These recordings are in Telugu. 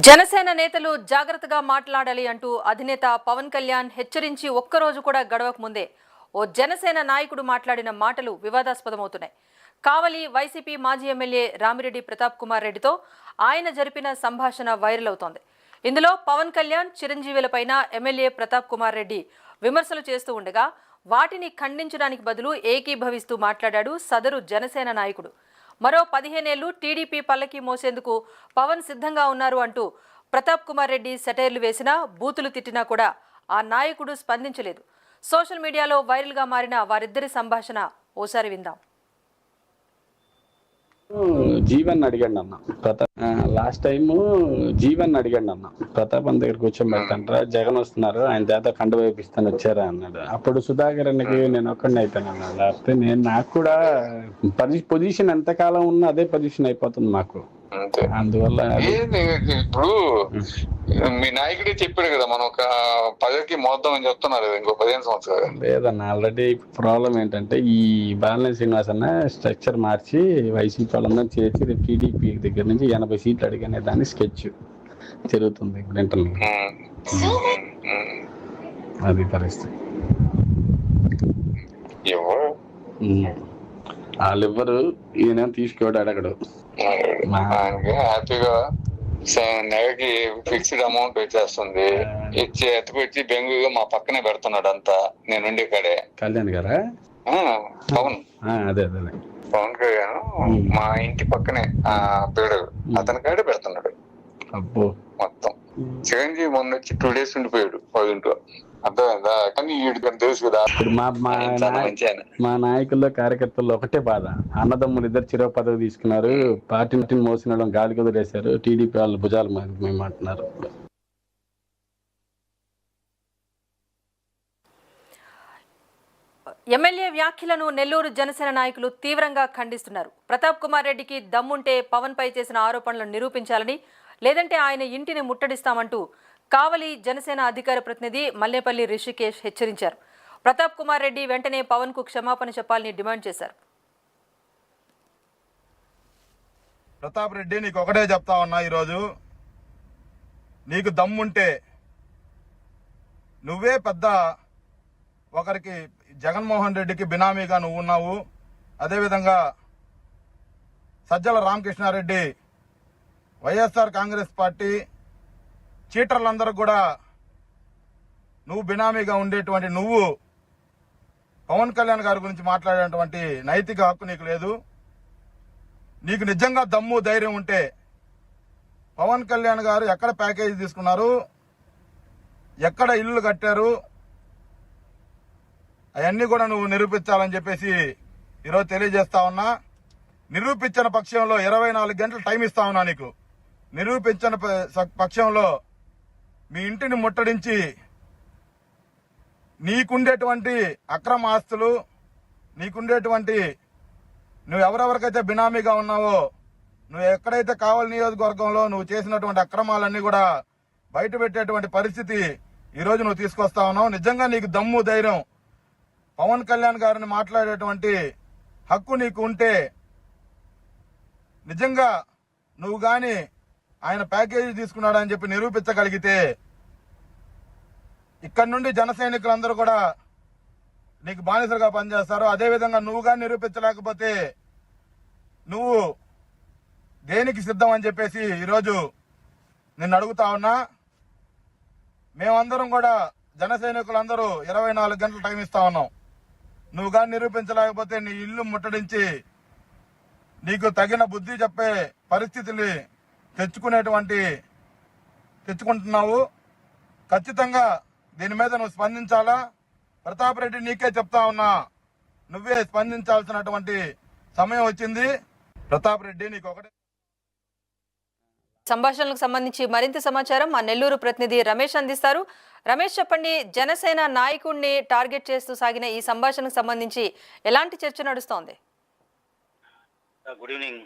జనసేన నేతలు జాగ్రత్తగా మాట్లాడాలి అంటూ అధినేత పవన్ కళ్యాణ్ హెచ్చరించి ఒక్కరోజు కూడా గడవక ముందే ఓ జనసేన నాయకుడు మాట్లాడిన మాటలు వివాదాస్పదమవుతున్నాయి. కావలి వైసీపీ మాజీ ఎమ్మెల్యే రామిరెడ్డి ప్రతాప్ కుమార్ రెడ్డితో ఆయన జరిపిన సంభాషణ వైరల్ అవుతోంది. ఇందులో పవన్ కళ్యాణ్ చిరంజీవులపైన ఎమ్మెల్యే ప్రతాప్ కుమార్ రెడ్డి విమర్శలు చేస్తూ ఉండగా వాటిని ఖండించడానికి బదులు ఏకీభవిస్తూ మాట్లాడాడు సదరు జనసేన నాయకుడు. మరో 15 ఏళ్లు టీడీపీ పల్లకి మోసేందుకు పవన్ సిద్ధంగా ఉన్నారు అంటూ ప్రతాప్ కుమార్ రెడ్డి సెటైర్లు వేసినా బూతులు తిట్టినా కూడా ఆ నాయకుడు స్పందించలేదు. సోషల్ మీడియాలో వైరల్గా మారిన వారిద్దరి సంభాషణ ఓసారి విందాం. జీవన్ అడిగాడు అన్న లాస్ట్ టైం జీవన్ అడిగాడు అన్న ప్రతాప్ అన్న దగ్గర కూర్చోబెడతాంటారా, జగన్ వస్తున్నారు, ఆయన చేత కండు వైపిస్తాను వచ్చారా అన్నాడు. అప్పుడు సుధాకర్ అన్నకి నేను ఒక్కడిని అయిపోయాను అన్న, లేకపోతే నాకు కూడా పొజిషన్ ఎంతకాలం ఉన్నా అదే పొజిషన్ అయిపోతుంది మాకు. అందువల్ల ఇప్పుడు మీ నాయకుడే చెప్పాడు కదా, మనం ఒక 10కి మోద్దాం అని చెప్తున్నారు ఇంకో 15 సంవత్సరాలు లేదన్న. ఆల్రెడీ ప్రాబ్లం ఏంటంటే ఈ బాలినేని శ్రీనివాస్ అన్న స్ట్రక్చర్ మార్చి వైసీపీ వాళ్ళందరూ చేర్చి రేపు టీడీపీ దగ్గర నుంచి 80 సీట్లు అడిగనే దాన్ని స్కెచ్ జరుగుతుంది ఇప్పుడు ఇంటర్నల్. అది పరిస్థితి. వాళ్ళెవ్వరు ఈయన తీసుకోడు అడగడు. హ్యాపీగా నెలకి ఫిక్స్డ్ అమౌంట్ వచ్చేస్తుంది, ఇచ్చి ఎత్తుకొచ్చి బెంగళూరు మా పక్కనే పెడుతున్నాడు అంతా. నేను ఉండే కాడే కళ్యాణ్ గారా పవన్ అదే అదే పవన్ కళ్యాణ్ మా ఇంటి పక్కనే పేడు అతని కాడే పెడుతున్నాడు. అబ్బో మొత్తం చిరంజీవి మొన్న వచ్చి 2 days ఉండిపోయాడు పదింట్లో. అర్థమైందా? కానీ వీడికి తెలుసు కదా. ఇప్పుడు మా నాయకుల్లో కార్యకర్తల్లో ఒకటే బాధ, అన్నదమ్ములు ఇద్దరు చిరో పదవి తీసుకున్నారు, పార్టీని మోసిన గాలికి వదిలేశారు, టీడీపీ వాళ్ళు భుజాలు మేము అంటున్నారు. ఎమ్మెల్యే వ్యాఖ్యలను నెల్లూరు జనసేన నాయకులు తీవ్రంగా ఖండిస్తున్నారు. ప్రతాప్ కుమార్ రెడ్డికి దమ్ముంటే పవన్ పై చేసిన ఆరోపణలను నిరూపించాలని, లేదంటే ఆయన ఇంటిని ముట్టడిస్తామంటూ కావలి జనసేన అధికార ప్రతినిధి మల్లేపల్లి రిషికేష్ హెచ్చరించారు. ప్రతాప్ కుమార్ రెడ్డి వెంటనే పవన్ కు క్షమాపణ చెప్పాలని డిమాండ్ చేశారు. ప్రతాప్ రెడ్డి, నీకు ఒకటే చెప్తా ఉన్నా, ఈరోజు నీకు దమ్ముంటే నువ్వే పెద్ద ఒకరికి జగన్మోహన్ రెడ్డికి బినామీగా నువ్వు ఉన్నావు. అదేవిధంగా సజ్జల రామకృష్ణారెడ్డి వైఎస్ఆర్ కాంగ్రెస్ పార్టీ చీటర్లందరూ కూడా నువ్వు బినామీగా ఉండేటువంటి నువ్వు పవన్ కళ్యాణ్ గారి గురించి మాట్లాడేటువంటి నైతిక హక్కు నీకు లేదు. నీకు నిజంగా దమ్ము ధైర్యం ఉంటే పవన్ కళ్యాణ్ గారు ఎక్కడ ప్యాకేజీ తీసుకున్నారు, ఎక్కడ ఇల్లు కట్టారు, అవన్నీ కూడా నువ్వు నిరూపించాలని చెప్పేసి ఈరోజు తెలియజేస్తా ఉన్నా. నిరూపించిన పక్షంలో 24 గంటలు టైం ఇస్తా ఉన్నా నీకు. నిరూపించిన పక్షంలో మీ ఇంటిని ముట్టడించి నీకుండేటువంటి అక్రమ ఆస్తులు, నీకుండేటువంటి నువ్వు ఎవరెవరికైతే బినామీగా ఉన్నావో, నువ్వు ఎక్కడైతే కావలి నియోజకవర్గంలో నువ్వు చేసినటువంటి అక్రమాలన్నీ కూడా బయట పెట్టేటువంటి పరిస్థితి ఈరోజు నువ్వు తీసుకొస్తా ఉన్నావు. నిజంగా నీకు దమ్ము ధైర్యం పవన్ కళ్యాణ్ గారిని మాట్లాడేటువంటి హక్కు నీకు ఉంటే, నిజంగా నువ్వు గాని ఆయన ప్యాకేజీ తీసుకున్నాడని చెప్పి నిరూపించగలిగితే ఇక్కడి నుండి జన సైనికులందరూ కూడా నీకు బానిసలుగా పనిచేస్తారు. అదేవిధంగా నువ్వు కానీ నిరూపించలేకపోతే నువ్వు దేనికి సిద్ధం అని చెప్పేసి ఈరోజు నిన్ను అడుగుతా ఉన్నా. మేమందరం కూడా జన సైనికులందరూ 24 గంటలు టైం ఇస్తా ఉన్నాం. నువ్వు కానీ నిరూపించలేకపోతే నీ ఇల్లు ముట్టడించి నీకు తగిన బుద్ధి చెప్పే పరిస్థితిని తెచ్చుకుంటున్నావు. ఖచ్చితంగా దీని మీద నువ్వు స్పందించాలా. ప్రతాప్ రెడ్డి, నీకే చెప్తా ఉన్నా, నువ్వే స్పందించాల్సినటువంటి సమయం వచ్చింది. ప్రతాప్ రెడ్డి, నీకు ఒకటే. సంభాషణలకు సంబంధించి మరింత సమాచారం మా నెల్లూరు ప్రతినిధి రమేష్ అందిస్తారు. రమేష్, చెప్పండి, జనసేన నాయకుడిని టార్గెట్ చేస్తూ సాగిన ఈ సంభాషణకు సంబంధించి ఎలాంటి చర్చ నడుస్తోంది? Good evening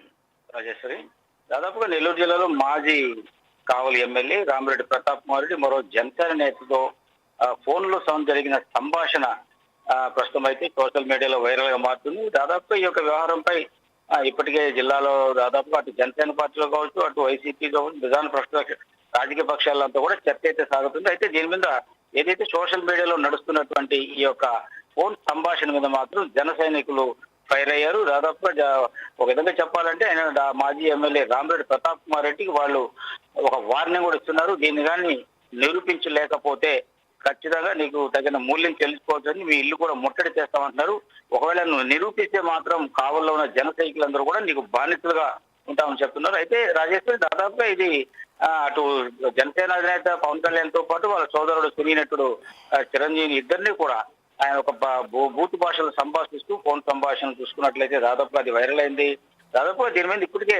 Rajeshwari. దాదాపుగా నెల్లూరు జిల్లాలో మాజీ కావలి ఎమ్మెల్యే రామిరెడ్డి ప్రతాప్ కుమార్ రెడ్డి మరో జనసేన నేతతో ఫోన్ లో జరిగిన సంభాషణ ప్రస్తుతం అయితే సోషల్ మీడియాలో వైరల్ గా మారుతుంది. దాదాపుగా ఈ యొక్క వ్యవహారంపై ఇప్పటికే జిల్లాలో దాదాపుగా అటు జనసేన పార్టీలో కావచ్చు, అటు వైసీపీ కావచ్చు, విధాన రాజకీయ పక్షాలంతా కూడా చర్చ అయితే సాగుతుంది. అయితే దీని మీద ఏదైతే సోషల్ మీడియాలో నడుస్తున్నటువంటి ఈ యొక్క ఫోన్ సంభాషణ మీద మాత్రం జన సైనికులు ఫైర్ అయ్యారు. దాదాపుగా ఒక విధంగా చెప్పాలంటే ఆయన మాజీ ఎమ్మెల్యే రామిరెడ్డి ప్రతాప్ కుమార్ రెడ్డికి వాళ్ళు ఒక వార్నింగ్ కూడా ఇస్తున్నారు. దీన్ని కానీ నిరూపించలేకపోతే ఖచ్చితంగా నీకు తగిన మూల్యం చెల్లించుకోవచ్చని మీ ఇల్లు కూడా ముట్టడి చేస్తామంటున్నారు. ఒకవేళ నువ్వు నిరూపిస్తే మాత్రం కావల్లో ఉన్న జన సైనికులందరూ కూడా నీకు బానిసలుగా ఉంటామని చెప్తున్నారు. అయితే రాజేశ్వరి దాదాపుగా ఇది అటు జనసేన అధినేత పవన్ కళ్యాణ్ తో పాటు వాళ్ళ సోదరుడు సినీ నటుడు చిరంజీవి ఇద్దరిని కూడా ఆయన ఒక బూత్ భాషలో సంభాషిస్తూ ఫోన్ సంభాషణ చూసుకున్నట్లయితే దాదాపుగా అది వైరల్ అయింది. దాదాపుగా దీని మీద ఇప్పటికే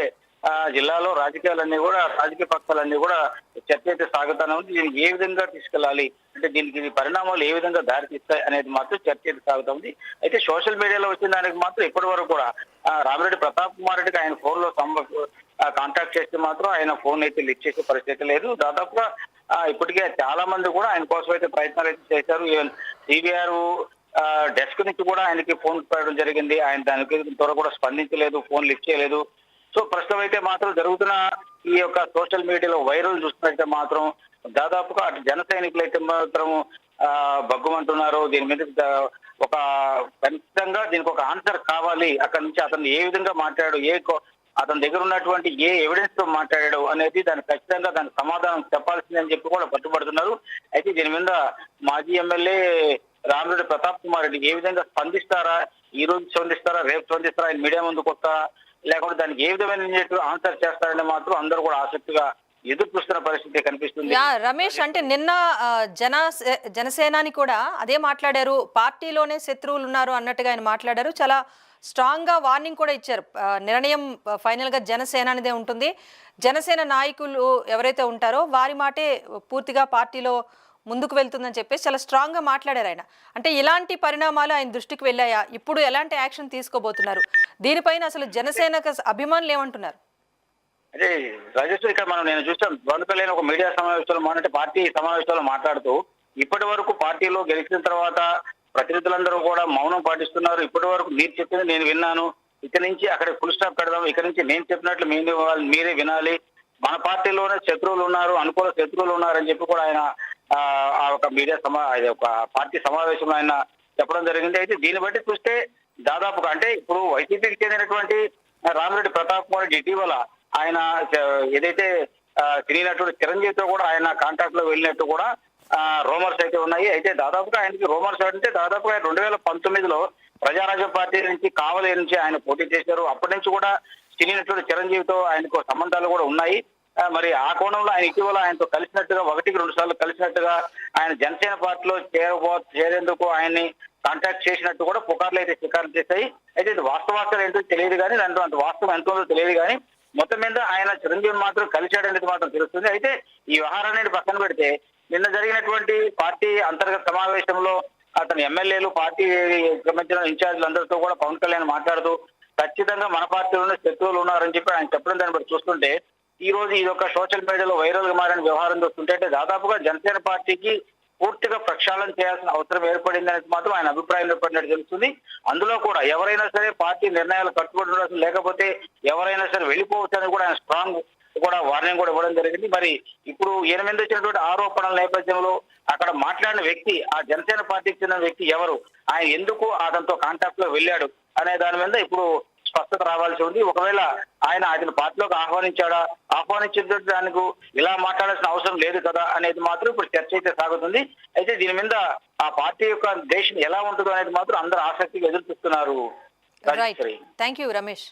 జిల్లాలో రాజకీయ పక్షాలన్నీ కూడా చర్చ అయితే సాగుతానే ఉంది. దీన్ని ఏ విధంగా తీసుకెళ్లాలి అంటే దీనికి పరిణామాలు ఏ విధంగా దారితీస్తాయి అనేది మాత్రం చర్చ అయితే సాగుతా ఉంది. అయితే సోషల్ మీడియాలో వచ్చిన దానికి మాత్రం ఇప్పటి వరకు కూడా రామిరెడ్డి ప్రతాప్ కుమార్ రెడ్డికి ఆయన ఫోన్ లో కాంటాక్ట్ చేస్తే మాత్రం ఆయన ఫోన్ అయితే లిఫ్ట్ చేసే పరిస్థితి లేదు. దాదాపుగా ఇప్పటికే చాలా మంది కూడా ఆయన కోసం అయితే ప్రయత్నాలు అయితే చేశారు. ఈవెన్ సిబిఆర్ డెస్క్ నుంచి కూడా ఆయనకి ఫోన్ పెట్టడం జరిగింది. ఆయన దానికి త్వర కూడా స్పందించలేదు, ఫోన్ లిఫ్ట్ చేయలేదు. సో ప్రస్తుతం అయితే మాత్రం జరుగుతున్న ఈ యొక్క సోషల్ మీడియాలో వైరల్ చూస్తున్నట్టే మాత్రం దాదాపుగా అటు జన సైనికులు అయితే మాత్రం బగ్గుమంటున్నారు. దీని మీద ఒక ఖచ్చితంగా దీనికి ఒక ఆన్సర్ కావాలి. అక్కడి నుంచి అతను ఏ విధంగా మాట్లాడాడు, అతని దగ్గర ఉన్నటువంటి ఏ ఎవిడెన్స్ తో మాట్లాడాడు అనేది దానికి ఖచ్చితంగా దానికి సమాధానం చెప్పాల్సిందని చెప్పి కూడా పట్టుబడుతున్నారు. అయితే దీని మీద మాజీ ఎమ్మెల్యే రామిరెడ్డి ప్రతాప్ కుమార్ రెడ్డి ఏ విధంగా స్పందిస్తారా, ఈ రోజు స్పందిస్తారా, రేపు స్పందిస్తారా, ఆయన మీడియా ముందుకు వస్తారా, లేకుంటే దానికి ఏ విధమైన ఆన్సర్ చేస్తారని మాత్రం అందరూ కూడా ఆసక్తిగా ఎదురు చూస్తున్న పరిస్థితి కనిపిస్తుంది. రమేష్, అంటే నిన్న జనసేనాని కూడా అదే మాట్లాడారు, పార్టీలోనే శత్రువులు ఉన్నారు అన్నట్టుగా ఆయన మాట్లాడారు. చాలా స్ట్రాంగ్ గా వార్నింగ్ కూడా ఇచ్చారు. నిర్ణయం ఫైనల్ గా జనసేనానిదే ఉంటుంది, జనసేన నాయకులు ఎవరైతే ఉంటారో వారి మాటే పూర్తిగా పార్టీలో ముందుకు వెళ్తుందని చెప్పేసి చాలా స్ట్రాంగ్ గా మాట్లాడారు ఆయన. అంటే ఇలాంటి పరిణామాలు ఆయన దృష్టికి వెళ్ళాయా, ఇప్పుడు ఎలాంటి యాక్షన్ తీసుకోబోతున్నారు, దీనిపైన అసలు జనసేన అభిమానులు ఏమంటున్నారు? అదే రాజేశ్వరి, ఇక్కడ నేను చూస్తాం పవన్ కళ్యాణ్ ఒక మీడియా సమావేశంలో పార్టీ సమావేశంలో మాట్లాడుతూ ఇప్పటి వరకు పార్టీలో గెలిచిన తర్వాత ప్రతినిధులందరూ కూడా మౌనం పాటిస్తున్నారు. ఇప్పటి వరకు మీరు చెప్పింది నేను విన్నాను, ఇక్కడి నుంచి అక్కడ ఫుల్ స్టాప్ పెడదాం, ఇక్కడి నుంచి నేను చెప్పినట్లు మీరే వినాలి, మన పార్టీలోనే శత్రువులు ఉన్నారు, అనుకూల శత్రువులు ఉన్నారని చెప్పి కూడా ఆయన ఆ ఒక ఒక పార్టీ సమావేశంలో ఆయన చెప్పడం జరిగింది. అయితే దీన్ని బట్టి చూస్తే దాదాపుగా అంటే ఇప్పుడు వైసీపీకి చెందినటువంటి రామిరెడ్డి ప్రతాప్ కుమార్ రెడ్డి ఇటీవల ఆయన ఏదైతే సినీ నటుడు చిరంజీవితో కూడా ఆయన కాంటాక్ట్ లో వెళ్ళినట్టు కూడా రూమర్స్ అయితే ఉన్నాయి. అయితే దాదాపుగా ఆయనకి రూమర్స్ అంటే దాదాపుగా 2019లో ప్రజారాజ్యం పార్టీ నుంచి కావలి నుంచి ఆయన పోటీ చేశారు. అప్పటి నుంచి కూడా సినీ నటుడు చిరంజీవితో ఆయనకు సంబంధాలు కూడా ఉన్నాయి. మరి ఆ కోణంలో ఆయన ఇటీవల ఆయనతో కలిసినట్టుగా 1-2 సార్లు కలిసినట్టుగా ఆయన జనసేన పార్టీలో చేరేందుకు ఆయన్ని కాంటాక్ట్ చేసినట్టు కూడా పుకార్లు అయితే స్వీకారం చేశాయి. అయితే ఇది వాస్తవాలు ఏంటో తెలియదు కానీ దాంట్లో అంత వాస్తవం ఎంతో తెలియదు కానీ మొత్తం మీద ఆయన చిరంజీవిని మాత్రం కలిశాడనేది మాత్రం తెలుస్తుంది. అయితే ఈ వ్యవహారాన్ని పక్కన పెడితే నిన్న జరిగినటువంటి పార్టీ అంతర్గత సమావేశంలో అతని ఎమ్మెల్యేలు, పార్టీ సంబంధించిన ఇన్ఛార్జీలు అందరితో కూడా పవన్ కళ్యాణ్ మాట్లాడుతూ ఖచ్చితంగా మన పార్టీలోనే శత్రువులు ఉన్నారని చెప్పి ఆయన చెప్పడం దాన్ని బట్టి చూస్తుంటే ఈ రోజు ఇది ఒక సోషల్ మీడియాలో వైరల్ గా మారిన వ్యవహారం చూస్తుంటే దాదాపుగా జనసేన పార్టీకి పూర్తిగా ప్రక్షాళన చేయాల్సిన అవసరం ఏర్పడింది అనేది మాత్రం ఆయన అభిప్రాయం ఏర్పడినట్టు తెలుస్తుంది. అందులో కూడా ఎవరైనా సరే పార్టీ నిర్ణయాలు కట్టుబడి ఉండాల్సి, లేకపోతే ఎవరైనా సరే వెళ్ళిపోవచ్చు అని కూడా ఆయన స్ట్రాంగ్ కూడా వార్నింగ్ కూడా ఇవ్వడం జరిగింది. మరి ఇప్పుడు ఈయన మీద వచ్చినటువంటి ఆరోపణల నేపథ్యంలో అక్కడ మాట్లాడిన వ్యక్తి, ఆ జనసేన పార్టీకి చెందిన వ్యక్తి ఎవరు, ఆయన ఎందుకు అతనితో కాంటాక్ట్ లో వెళ్ళాడు అనే దాని మీద ఇప్పుడు స్పష్టత రావాల్సి ఉంది. ఒకవేళ ఆయన అతని పార్టీలోకి ఆహ్వానించిన దానికి ఇలా మాట్లాడాల్సిన అవసరం లేదు కదా అనేది మాత్రం ఇప్పుడు చర్చ అయితే సాగుతుంది. అయితే దీని మీద ఆ పార్టీ యొక్క దేశం ఎలా ఉంటుందో అనేది మాత్రం అందరూ ఆసక్తిగా ఎదురు చూస్తున్నారు. Thank you Ramesh.